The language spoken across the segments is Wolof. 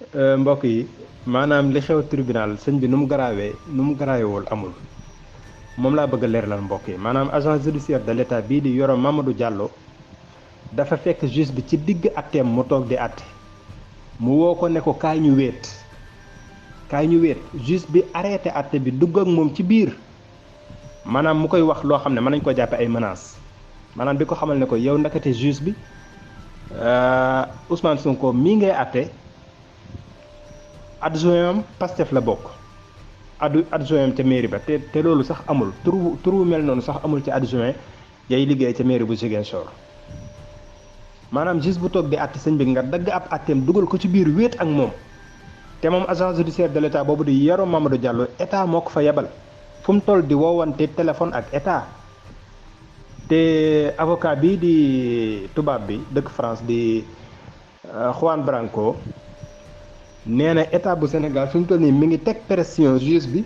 mbokk yi maanaam li xew tribunal sëñ bi nu mu garaawewul amul moom laa bëgg a leeralal mbokk yi maanaam agent judiciaire de l'état bii di Yoro Mamadou Diallo dafa fekk juge bi ci digg atteem mu toog di atte mu woo ko ne ko kaay ñu wéet juge bi arrêté atte bi dugg ak moom ci biir maanaam mu koy wax loo xam ne mën nañ ko jàppe ay menaces maanaam di ko xamal ne ko yow ndakate juge bi Ousmane Sonko mii ngay atte adjoint am Pastef la bokk adjoint am ca mairie ba te loolu sax amul turu mel noonu sax amul ci adjoint yay liggéey ca mairie bu Ziguinchor maanaam juge bu toog di àtte sëñ bi nga dagg ab àtteem dugal ko ci biir wéet ak moom te moom agent judiciaire de l'état boobu di Yoro Mamadou Diallo état moo ko fa yebal fu mu toll di woowante téléphone ak état te avocat bii di tubaab bi dëkk France di Juan Branco nee na état bu Sénégal fi mu toll nii mi ngi teg pression juge bi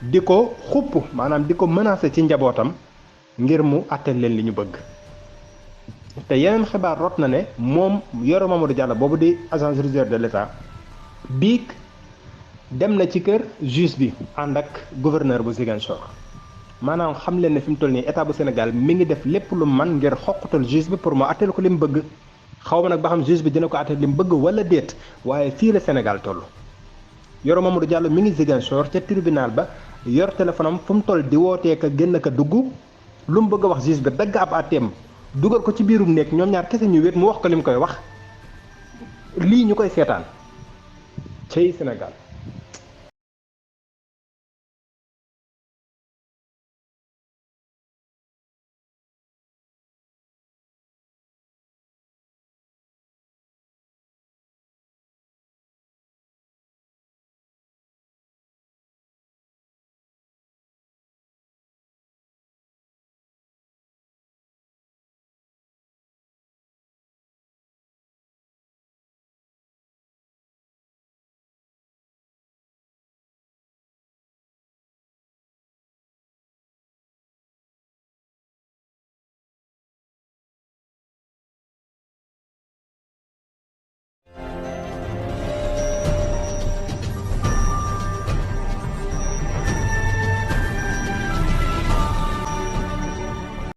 di ko xupp maanaam di ko menacer ci njabootam ngir mu àtteel leen li ñu bëgg te yeneen xibaar rot na ne moom Yoro Mamadou Diallo boobu di agent judiciaire de l'état biig dem na ci kër juge bi ànd ak gouverneur bu Ziguinchor maanaam xam leen ne fi mu toll nii état bu Sénégal mi ngi def lépp lu man ngir xoqatal juge bi pour mu àtteel ko li mu bëgg. xaw ma nag ba xam juge bi dina ko àtte li mu bëgg wala déet waaye fii la Sénégal toll Yoro Mamadou Diallo mi ngi Ziguinchor ca tribunal ba yor téléphone am fu mu toll di wootee ka génn ka dugg lu mu bëgg a wax juge bi dagg ab àtteem dugal ko ci biirum néeg ñoom ñaar kese ñu wéet mu wax ko li mu koy wax lii ñu koy seetaan cey Sénégal.